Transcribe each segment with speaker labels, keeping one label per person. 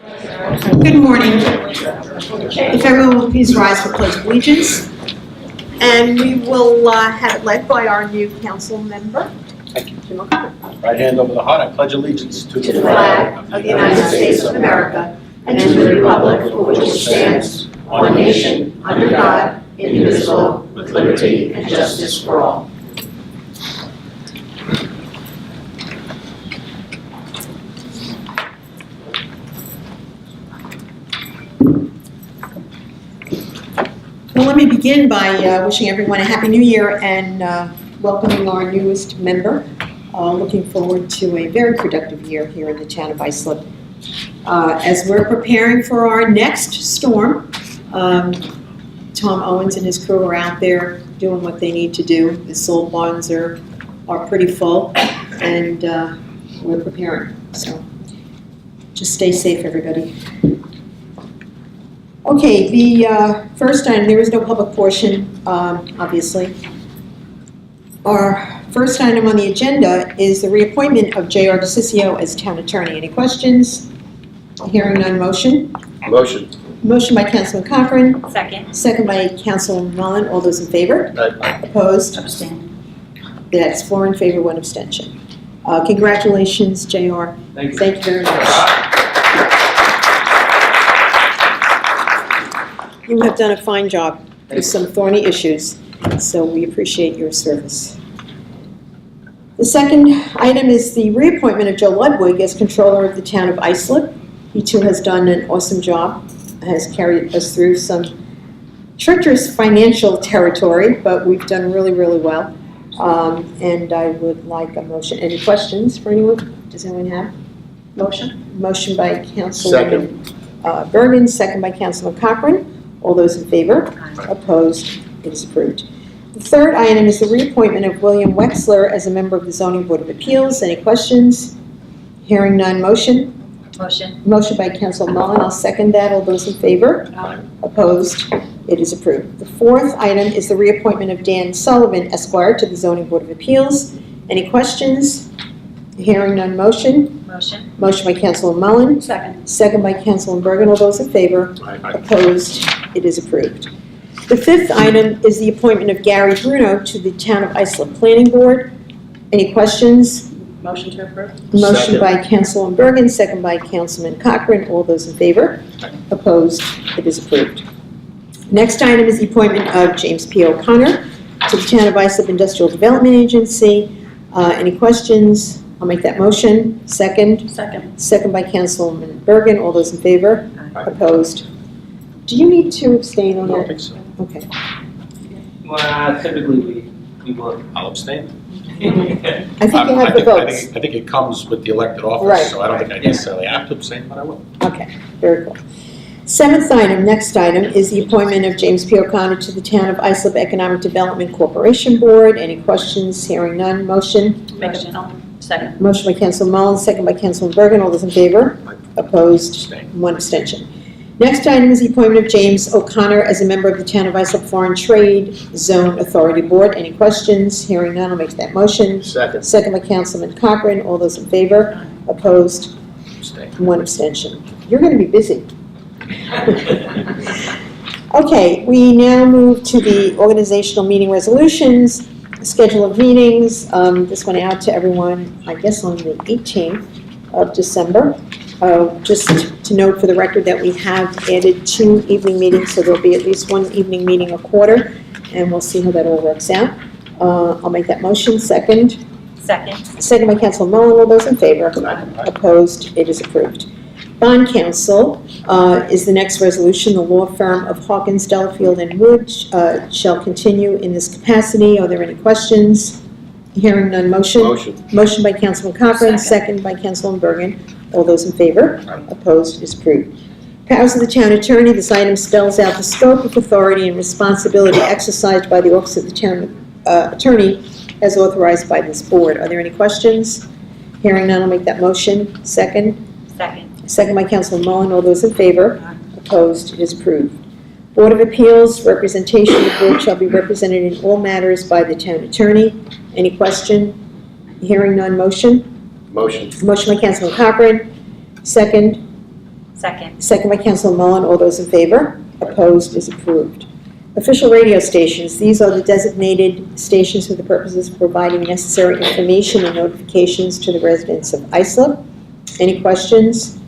Speaker 1: Good morning. If everyone will please rise for Pledge of Allegiance. And we will have it led by our new council member.
Speaker 2: Thank you.
Speaker 1: Jim O'Connor.
Speaker 2: Right hand over the heart, I pledge allegiance to
Speaker 1: To the flag of the United States of America and to the republic for which it stands, one nation, under God, indivisible, with liberty and justice for all. Well, let me begin by wishing everyone a Happy New Year and welcoming our newest member. Looking forward to a very productive year here in the town of Islip. As we're preparing for our next storm, Tom Owens and his crew are out there doing what they need to do. The salt barns are pretty full, and we're preparing. So just stay safe, everybody. Okay, the first item, there is no public portion, obviously. Our first item on the agenda is the reappointment of J.R. DeCiccio as town attorney. Any questions? Hearing none, motion?
Speaker 2: Motion.
Speaker 1: Motion by Councilman Cochran.
Speaker 3: Second.
Speaker 1: Second by Councilman Mullen. All those in favor?
Speaker 2: Aye.
Speaker 1: Opposed?
Speaker 3: Abstain.
Speaker 1: That's 4 in favor, 1 abstention. Congratulations, J.R.
Speaker 2: Thank you.
Speaker 1: Thank you very much. You have done a fine job with some thorny issues, so we appreciate your service. The second item is the reappointment of Joe Ludwig as controller of the town of Islip. He too has done an awesome job, has carried us through some treacherous financial territory, but we've done really, really well. And I would like a motion. Any questions for anyone? Does anyone have? Motion? Motion by Councilman Bergen, second by Councilman Cochran. All those in favor?
Speaker 3: Aye.
Speaker 1: Opposed? It is approved. The third item is the reappointment of William Wexler as a member of the Zoning Board of Appeals. Any questions? Hearing none, motion?
Speaker 3: Motion.
Speaker 1: Motion by Councilman Mullen. I'll second that. All those in favor?
Speaker 3: Aye.
Speaker 1: Opposed? It is approved. The fourth item is the reappointment of Dan Sullivan, Esquire, to the Zoning Board of Appeals. Any questions? Hearing none, motion?
Speaker 3: Motion.
Speaker 1: Motion by Councilman Mullen.
Speaker 3: Second.
Speaker 1: Second by Councilman Bergen. All those in favor?
Speaker 2: Aye.
Speaker 1: Opposed? It is approved. The fifth item is the appointment of Gary Bruno to the Town of Islip Planning Board. Any questions?
Speaker 3: Motion to approve.
Speaker 1: Motion by Councilman Bergen, second by Councilman Cochran. All those in favor?
Speaker 2: Aye.
Speaker 1: Opposed? It is approved. Next item is the appointment of James P. O'Connor to the Town of Islip Industrial Development Agency. Any questions? I'll make that motion. Second.
Speaker 3: Second.
Speaker 1: Second by Councilman Bergen. All those in favor?
Speaker 2: Aye.
Speaker 1: Opposed? Do you need to abstain on
Speaker 2: I don't
Speaker 1: that?
Speaker 2: think so.
Speaker 1: Okay.
Speaker 4: Well, typically we will.
Speaker 2: I'll abstain.
Speaker 1: I think you have the votes.
Speaker 2: I think it comes with the elected
Speaker 1: Right.
Speaker 2: office, so I don't think I necessarily have to abstain, but I will.
Speaker 1: Okay, very cool. Seventh item, next item, is the appointment of James P. O'Connor to the Town of Islip Economic Development Corporation Board. Any questions? Hearing none. Motion?
Speaker 3: Motion. Second.
Speaker 1: Motion by Councilman Mullen, second by Councilman Bergen. All those in favor?
Speaker 2: Aye.
Speaker 1: Opposed?
Speaker 2: Abstain.
Speaker 1: 1 abstention. Next item is the appointment of James O'Connor as a member of the Town of Islip Foreign Trade Zone Authority Board. Any questions? Hearing none. I'll make that motion.
Speaker 2: Second.
Speaker 1: Second by Councilman Cochran. All those in favor? Opposed?
Speaker 2: Abstain.
Speaker 1: 1 abstention. You're going to be busy. Okay, we now move to the organizational meeting resolutions, schedule of meetings. This went out to everyone, I guess, on the 18th of December. Just to note for the record that we have added 2 evening meetings, so there'll be at least 1 evening meeting a quarter, and we'll see how that all works out. I'll make that motion. Second.
Speaker 3: Second.
Speaker 1: Second by Councilman Mullen. All those in favor?
Speaker 2: Aye.
Speaker 1: Opposed? It is approved. Bond Council is the next resolution. The law firm of Hawkins, Delafield, and Wood shall continue in this capacity. Are there any questions? Hearing none. Motion?
Speaker 2: Motion.
Speaker 1: Motion by Councilman Cochran,
Speaker 3: Second.
Speaker 1: second by Councilman Bergen. All those in favor?
Speaker 2: Aye.
Speaker 1: Opposed? It is approved. Powers of the Town Attorney. This item spells out the scope of authority and responsibility exercised by the Office of the Town Attorney as authorized by this board. Are there any questions? Hearing none, I'll make that motion. Second.
Speaker 3: Second.
Speaker 1: Second by Councilman Mullen. All those in favor?
Speaker 3: Aye.
Speaker 1: Opposed? It is approved. Board of Appeals, representation of the board shall be represented in all matters by the town attorney. Any question? Hearing none, motion?
Speaker 2: Motion.
Speaker 1: Motion by Councilman Cochran, second.
Speaker 3: Second.
Speaker 1: Second by Councilor Mullen. All those in favor? Opposed is approved. Official radio stations. These are the designated stations for the purposes of providing necessary information and notifications to the residents of Islip. Any questions?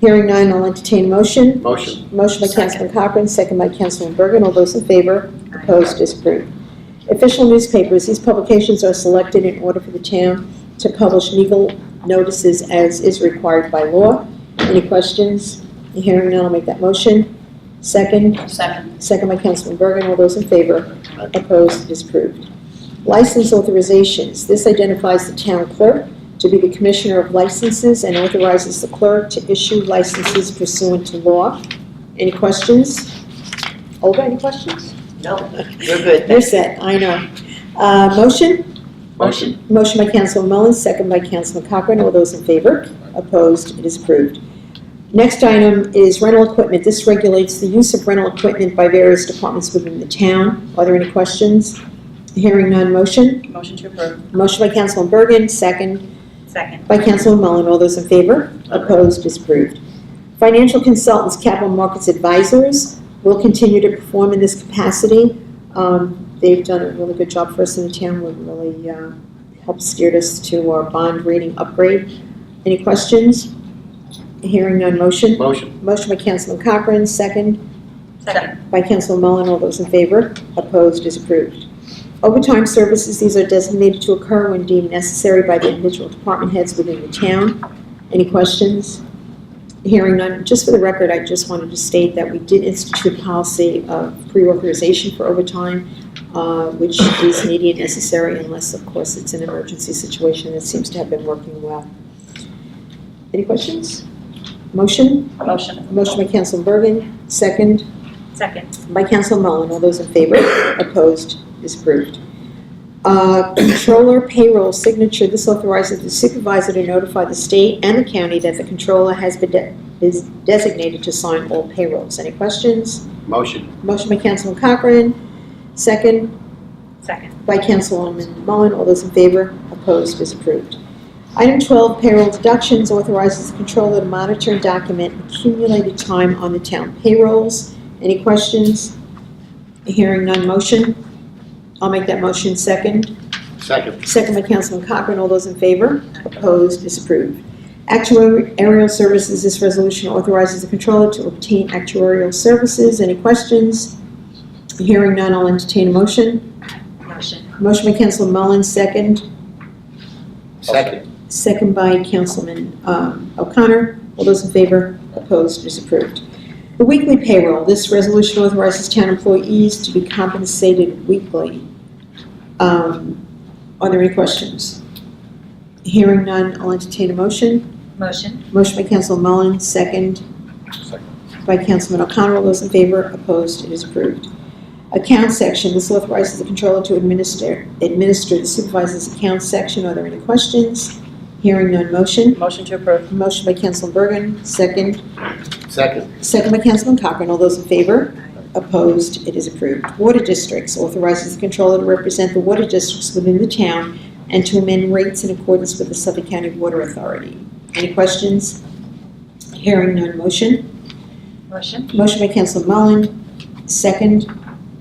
Speaker 1: Hearing none, I'll entertain a motion.
Speaker 2: Motion.
Speaker 1: Motion by
Speaker 3: Second.
Speaker 1: Councilman Cochran, second by Councilman Bergen. All those in favor? Opposed is approved. Official newspapers. These publications are selected in order for the town to publish legal notices as is required by law. Any questions? Hearing none, I'll make that motion. Second.
Speaker 3: Second.
Speaker 1: Second by Councilman Bergen. All those in favor? Opposed is approved. License authorizations. This identifies the town clerk to be the commissioner of licenses and authorizes the clerk to issue licenses pursuant to law. Any questions? Olga, any questions?
Speaker 5: No, you're good.
Speaker 1: You're set, I know. Motion?
Speaker 2: Motion.
Speaker 1: Motion by Councilman Mullins, second by Councilman Cochran. All those in favor? Opposed? It is approved. Next item is rental equipment. This regulates the use of rental equipment by various departments within the town. Are there any questions? Hearing none, motion?
Speaker 3: Motion to approve.
Speaker 1: Motion by Councilman Bergen, second
Speaker 3: Second.
Speaker 1: by Councilman Mullen. All those in favor? Opposed? Is approved. Financial consultants, capital markets advisors will continue to perform in this capacity. They've done a really good job for us in the town. We've really helped steer us to our bond rating upgrade. Any questions? Hearing none, motion?
Speaker 2: Motion.
Speaker 1: Motion by Councilman Cochran, second
Speaker 3: Second.
Speaker 1: by Councilman Mullen. All those in favor? Opposed? Is approved. Overtime services, these are designated to occur when deemed necessary by the individual department heads within the town. Any questions? Hearing none. Just for the record, I just wanted to state that we did institute a policy of pre-authorization for overtime, which is needed and necessary unless, of course, it's an emergency situation. It seems to have been working well. Any questions? Motion?
Speaker 3: Motion.
Speaker 1: Motion by Councilman Bergen, second
Speaker 3: Second.
Speaker 1: by Councilman Mullen. All those in favor? Opposed? Is approved. Controller payroll signature. This authorizes the supervisor to notify the state and the county that the controller has been is designated to sign all payrolls. Any questions?
Speaker 2: Motion.
Speaker 1: Motion by Councilman Cochran, second
Speaker 3: Second.
Speaker 1: by Councilwoman Mullen. All those in favor? Opposed? Is approved. Item 12, payroll deductions, authorizes the controller to monitor and document accumulated time on the town payrolls. Any questions? Hearing none, motion? I'll make that motion. Second.
Speaker 2: Second.
Speaker 1: Second by Councilman Cochran. All those in favor? Opposed? Is approved. Actuarial services. This resolution authorizes the controller to obtain actuarial services. Any questions? Hearing none, I'll entertain a motion.
Speaker 3: Motion.
Speaker 1: Motion by Councilman Mullins, second.
Speaker 2: Second.
Speaker 1: Second by Councilman O'Connor. All those in favor? Opposed? Is approved. The weekly payroll. This resolution authorizes town employees to be compensated weekly. Are there any questions? Hearing none, I'll entertain a motion.
Speaker 3: Motion.
Speaker 1: Motion by Councilman Mullins, second
Speaker 2: Second.
Speaker 1: by Councilman O'Connor. All those in favor? Opposed? It is approved. Account section. This authorizes the controller to administer the supervisor's account section. Are there any questions? Hearing none, motion.
Speaker 3: Motion to approve.
Speaker 1: Motion by Councilman Bergen, second.
Speaker 2: Second.
Speaker 1: Second by Councilman Cochran. All those in favor? Opposed? It is approved. Water districts. Authorizes the controller to represent the water districts within the town and to amend rates in accordance with the Suffolk County Water Authority. Any questions? Hearing none, motion.
Speaker 3: Motion.
Speaker 1: Motion by Councilman Mullen, second.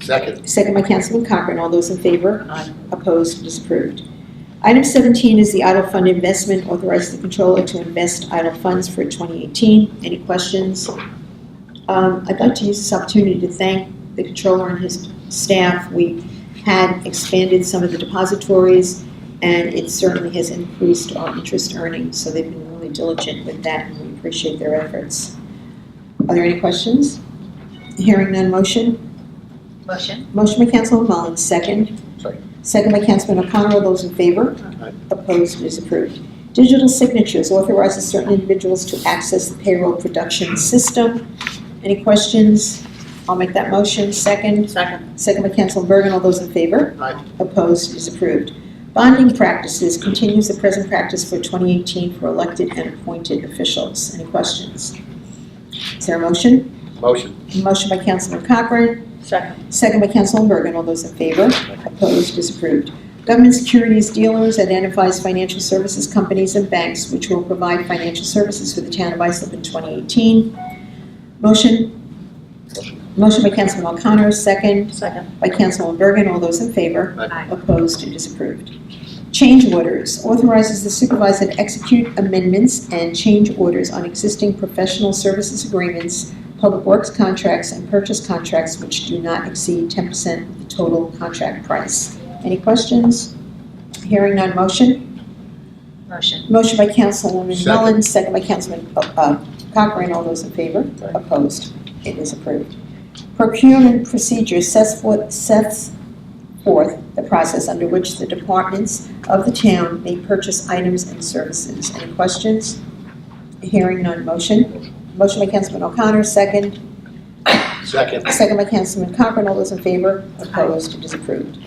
Speaker 2: Second.
Speaker 1: Second by Councilman Cochran. All those in favor?
Speaker 3: Aye.
Speaker 1: Opposed? It is approved. Item 17 is the idle fund investment. Authorizes the controller to invest idle funds for 2018. Any questions? I'd like to use this opportunity to thank the controller and his staff. We had expanded some of the depositories, and it certainly has increased our interest earnings, so they've been really diligent with that, and we appreciate their efforts. Are there any questions? Hearing none, motion?
Speaker 3: Motion.
Speaker 1: Motion by Councilman Mullins, second.
Speaker 2: Second.
Speaker 1: Second by Councilman O'Connor. All those in favor?
Speaker 2: Aye.
Speaker 1: Opposed? It is approved. Digital signatures. Authorizes certain individuals to access the payroll production system. Any questions? I'll make that motion. Second.
Speaker 3: Second.
Speaker 1: Second by Councilman Bergen. All those in favor?
Speaker 2: Aye.
Speaker 1: Opposed? It is approved. Bonding practices. Continues the present practice for 2018 for elected and appointed officials. Any questions? Is there a motion?
Speaker 2: Motion.
Speaker 1: Motion by Councilman Cochran.
Speaker 3: Second.
Speaker 1: Second by Councilman Bergen. All those in favor? Opposed? Is approved. Government securities dealers identifies financial services companies and banks which will provide financial services for the town of Islip in 2018. Motion by Councilman O'Connor, second
Speaker 3: Second.
Speaker 1: by Councilman Bergen. All those in favor?
Speaker 3: Aye.
Speaker 1: Opposed? It is approved. Change orders. Authorizes the supervisor to execute amendments and change orders on existing professional services agreements, public works contracts, and purchase contracts which do not exceed 10% of the total contract price. Any questions? Hearing none. Motion?
Speaker 3: Motion.
Speaker 1: Motion by Councilwoman
Speaker 2: Second.
Speaker 1: Mullen, second by Councilman Cochran. All those in favor?
Speaker 2: Aye.
Speaker 1: Opposed? It is approved. Procurement procedure sets forth the process under which the departments of the town may purchase items and services. Any questions? Hearing none. Motion? Motion by Councilman O'Connor, second.
Speaker 2: Second.
Speaker 1: Second by Councilman Cochran. All those in favor? Opposed? It is approved.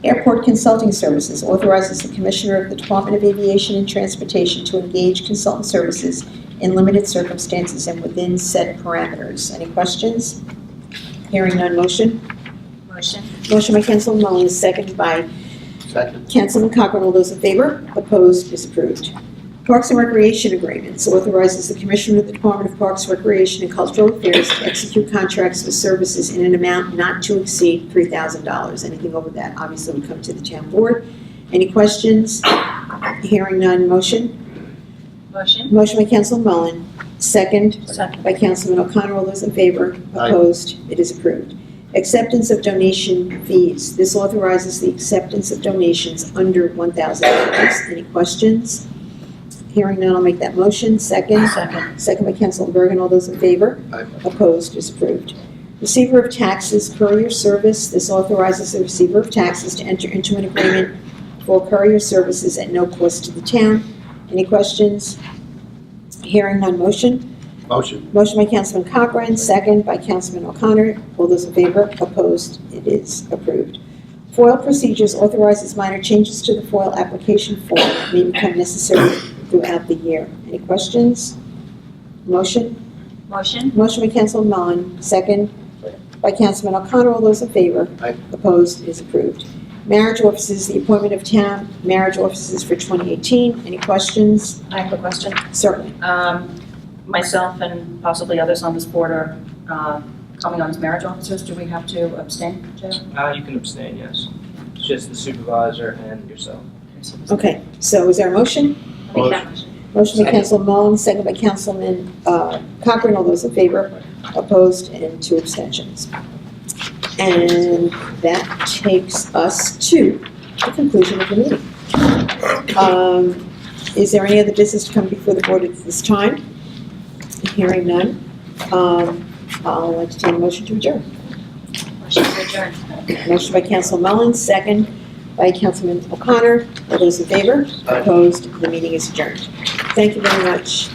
Speaker 1: Airport Consulting Services authorizes the Commissioner of the Department of Aviation and Transportation to engage consultant services in limited circumstances and within set parameters. Any questions? Hearing none. Motion?
Speaker 3: Motion.
Speaker 1: Motion by Councilman Mullins, second by
Speaker 2: Second.
Speaker 1: Councilman Cochran. All those in favor? Opposed? Is approved. Parks and Recreation Agreements authorizes the Commissioner of the Department of Parks, Recreation, and Cultural Affairs to execute contracts for services in an amount not to exceed $3,000. Anything over that obviously would come to the town board. Any questions? Hearing none. Motion?
Speaker 3: Motion.
Speaker 1: Motion by Councilman Mullen, second
Speaker 3: Second.
Speaker 1: by Councilman O'Connor. All those in favor?
Speaker 2: Aye.
Speaker 1: Opposed? It is approved. Acceptance of donation fees. This authorizes the acceptance of donations under $1,000. Any questions? Hearing none, I'll make that motion. Second.
Speaker 3: Second.
Speaker 1: Second by Councilman Bergen. All those in favor?
Speaker 2: Aye.
Speaker 1: Opposed? Is approved. Receiver of taxes, courier service. This authorizes the receiver of taxes to enter into an agreement for courier services at no cost to the town. Any questions? Hearing none. Motion?
Speaker 2: Motion.
Speaker 1: Motion by Councilman Cochran, second by Councilman O'Connor. All those in favor? Opposed? It is approved. FOIL procedures authorizes minor changes to the FOIL application form that may become necessary throughout the year. Any questions? Motion?
Speaker 3: Motion.
Speaker 1: Motion by Councilman Mullen, second by Councilman O'Connor. All those in favor?
Speaker 2: Aye.
Speaker 1: Opposed? It is approved. Marriage offices, the appointment of town marriage offices for 2018. Any questions?
Speaker 3: I have a question.
Speaker 1: Certainly.
Speaker 3: Myself and possibly others on this board are coming on as marriage officers. Do we have to abstain, Joe?
Speaker 4: You can abstain, yes. It's just the supervisor and yourself.
Speaker 1: Okay, so is there a motion?
Speaker 3: I'll make that motion.
Speaker 1: Motion by
Speaker 2: Second.
Speaker 1: Councilman Mullen, second by Councilman Cochran. All those in favor? Opposed? And 2 abstentions. And that takes us to the conclusion of the meeting. Is there any other business to come before the board at this time? Hearing none. I'll entertain a motion to adjourn.
Speaker 3: Motion to adjourn.
Speaker 1: Motion by Councilman Mullen, second by Councilman O'Connor. All those in favor?
Speaker 2: Aye.
Speaker 1: Opposed? The meeting is adjourned. Thank you very much.